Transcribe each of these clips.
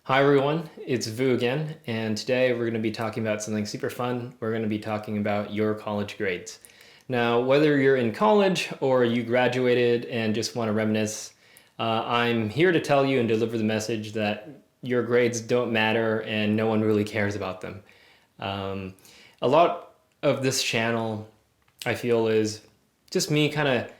Hi everyone, it's Vu again, and today we're going to be talking about something super fun. We're going to be talking about your college grades. Now, whether you're in college or you graduated and just want to reminisce, I'm here to tell you and deliver the message that your grades don't matter and no one really cares about them. Um, a lot of this channel, I feel, is just me kind of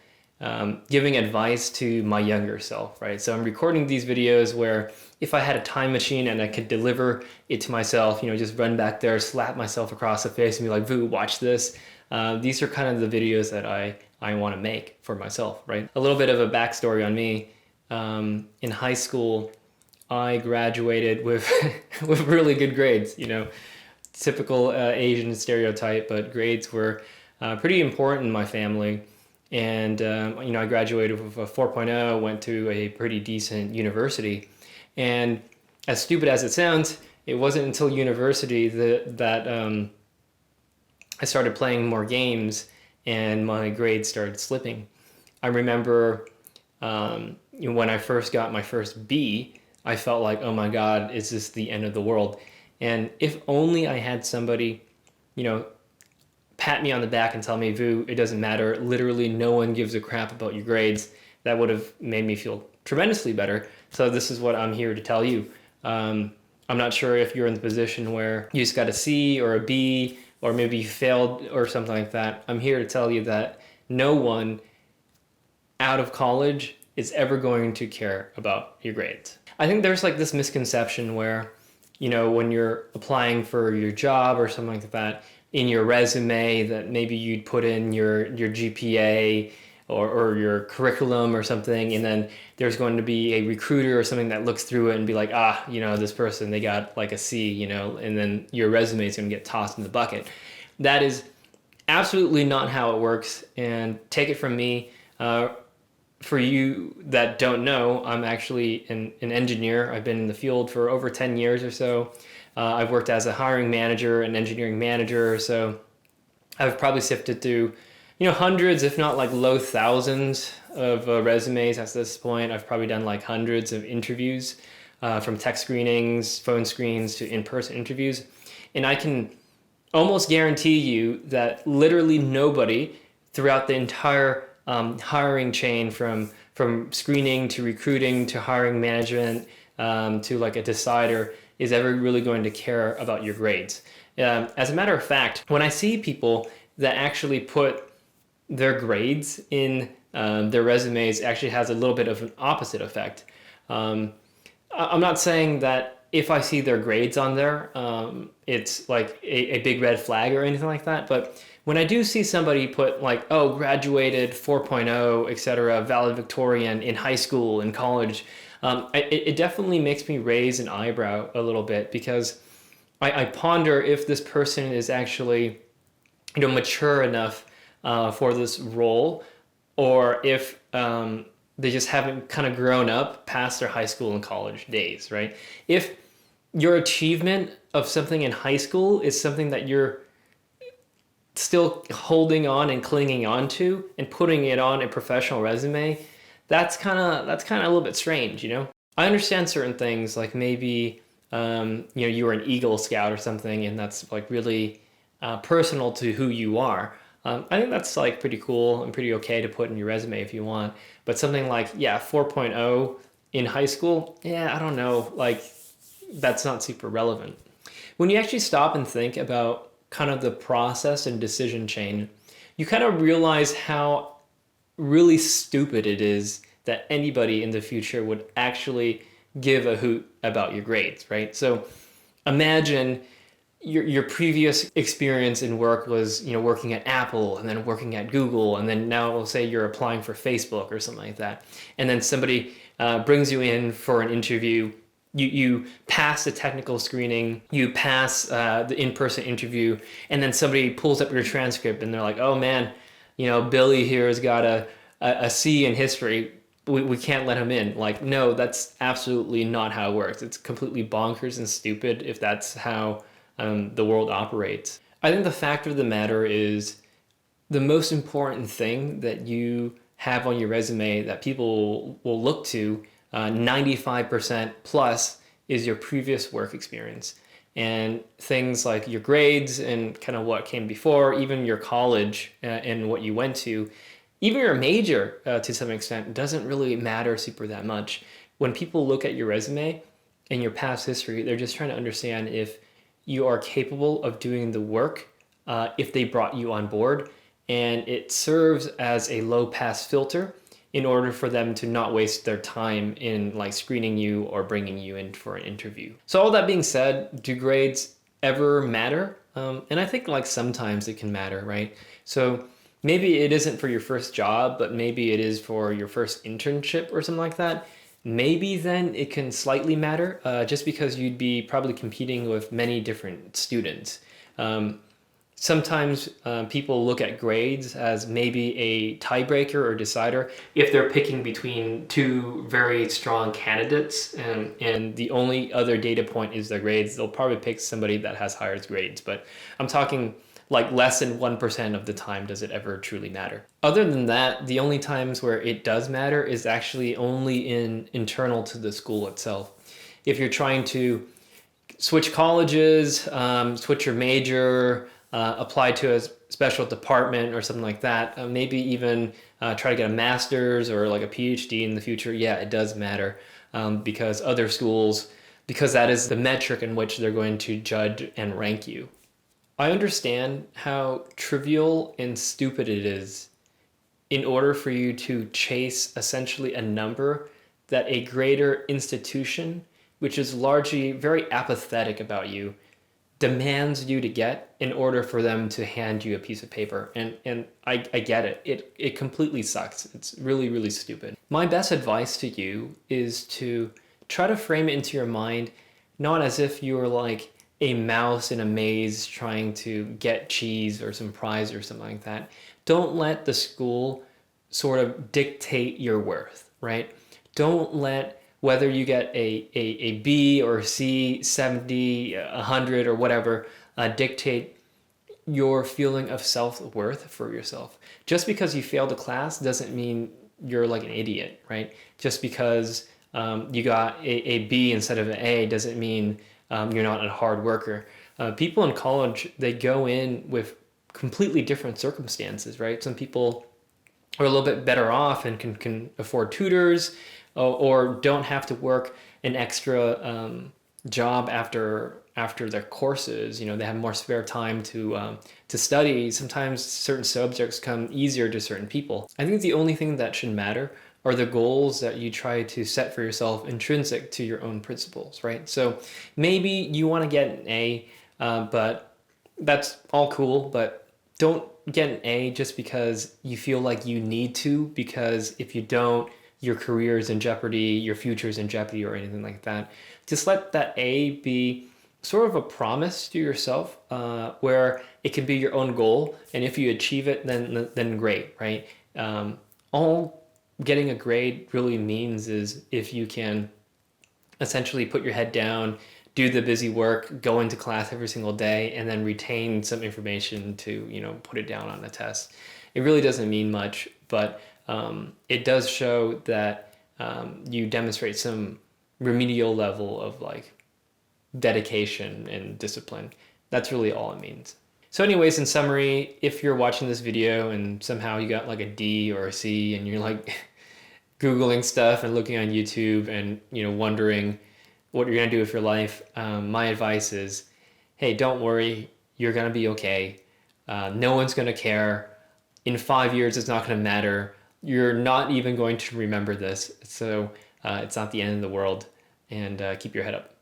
giving advice to my younger self, right? So I'm recording these videos where if I had a time machine and I could deliver it to myself, just run back there, slap myself across the face and be like, Vu, watch this. These are kind of the videos that I want to make for myself, right? A little bit of a backstory on me. In high school, I graduated with with really good grades, typical Asian stereotype, but grades were pretty important in my family. And, I graduated with a 4.0, went to a pretty decent university. And as stupid as it sounds, it wasn't until university that I started playing more games and my grades started slipping. I remember when I first got my first B, I felt like, oh my God, is this the end of the world? And if only I had somebody, you know, pat me on the back and tell me, Vu, it doesn't matter. Literally, no one gives a crap about your grades. That would have made me feel tremendously better. So this is what I'm here to tell you. I'm not sure if you're in the position where you just got a C or a B, or maybe you failed or something like that. I'm here to tell you that no one out of college is ever going to care about your grades. I think there's like this misconception where, when you're applying for your job or something like that, in your resume that maybe you'd put in your GPA or your curriculum or something, and then there's going to be a recruiter or something that looks through it and be like, this person, they got like a C, and then your resume is going to get tossed in the bucket. That is absolutely not how it works, and take it from me. For you that don't know, I'm actually an engineer. I've been in the field for over 10 years or so. I've worked as a hiring manager, an engineering manager, so I've probably sifted through, hundreds, if not like low thousands of resumes at this point. I've probably done like hundreds of interviews, from tech screenings, phone screens to in-person interviews. And I can almost guarantee you that literally nobody throughout the entire hiring chain, from screening to recruiting to hiring management, to like a decider, is ever really going to care about your grades. As a matter of fact, when I see people that actually put their grades in their resumes, actually has a little bit of an opposite effect. I'm not saying that if I see their grades on there, it's like a big red flag or anything like that. But when I do see somebody put like, oh, graduated 4.0, etc., valedictorian in high school, in college, it definitely makes me raise an eyebrow a little bit, because I ponder if this person is actually, mature enough for this role, or if they just haven't kind of grown up past their high school and college days, right? If your achievement of something in high school is something that you're still holding on and clinging on to and putting it on a professional resume, that's kind of a little bit strange. I understand certain things, like maybe you were an Eagle Scout or something, and that's like really personal to who you are. I think that's like pretty cool and pretty okay to put in your resume if you want. But something like, 4.0 in high school, I don't know, like that's not super relevant. When you actually stop and think about kind of the process and decision chain, you kind of realize how really stupid it is that anybody in the future would actually give a hoot about your grades, right? So imagine your previous experience in work was, working at Apple and then working at Google, and then now we'll say you're applying for Facebook or something like that. And then somebody brings you in for an interview. You pass the technical screening, you pass the in-person interview, and then somebody pulls up your transcript and they're like, oh man, Billy here has got a C in history. We can't let him in. Like, no, that's absolutely not how it works. It's completely bonkers and stupid if that's how the world operates. I think the fact of the matter is, the most important thing that you have on your resume that people will look to, 95% plus, is your previous work experience. And things like your grades and kind of what came before, even your college and what you went to, even your major to some extent, doesn't really matter super that much. When people look at your resume and your past history, they're just trying to understand if you are capable of doing the work if they brought you on board. And it serves as a low pass filter in order for them to not waste their time in like screening you or bringing you in for an interview. So all that being said, do grades ever matter? And I think like sometimes it can matter, right? So maybe it isn't for your first job, but maybe it is for your first internship or something like that. Maybe then it can slightly matter just because you'd be probably competing with many different students. Sometimes people look at grades as maybe a tiebreaker or decider if they're picking between two very strong candidates and the only other data point is their grades. They'll probably pick somebody that has higher grades, but I'm talking like less than 1% of the time does it ever truly matter. Other than that, the only times where it does matter is actually only internal to the school itself. If you're trying to switch colleges, switch your major, apply to a special department or something like that, maybe even try to get a master's or like a PhD in the future, yeah, it does matter because other schools, because that is the metric in which they're going to judge and rank you. I understand how trivial and stupid it is in order for you to chase essentially a number that a greater institution, which is largely very apathetic about you, demands you to get in order for them to hand you a piece of paper. And I get it. It completely sucks. It's really, really stupid. My best advice to you is to try to frame it into your mind, not as if you were like a mouse in a maze trying to get cheese or some prize or something like that. Don't let the school sort of dictate your worth, right? Don't let whether you get a B or C, 70, 100 or whatever, dictate your feeling of self-worth for yourself. Just because you failed a class doesn't mean you're like an idiot, right? Just because you got a B instead of an A doesn't mean you're not a hard worker. People in college, they go in with completely different circumstances, right? Some people are a little bit better off and can afford tutors or don't have to work an extra job after their courses. You know, they have more spare time to study. Sometimes certain subjects come easier to certain people. I think the only thing that should matter are the goals that you try to set for yourself intrinsic to your own principles, right? So maybe you want to get an A, but that's all cool, but don't get an A just because you feel like you need to, because if you don't, your career is in jeopardy, your future is in jeopardy or anything like that. Just let that A be sort of a promise to yourself where it can be your own goal. And if you achieve it, then great, right? All getting a grade really means is if you can essentially put your head down, do the busy work, go into class every single day, and then retain some information to, you know, put it down on a test. It really doesn't mean much, but it does show that you demonstrate some remedial level of like dedication and discipline. That's really all it means. So anyways, in summary, if you're watching this video and somehow you got like a D or a C and you're like Googling stuff and looking on YouTube and, you know, wondering what you're going to do with your life, my advice is, hey, don't worry. You're going to be okay. No one's going to care. In 5 years, it's not going to matter. You're not even going to remember this. So it's not the end of the world. And keep your head up.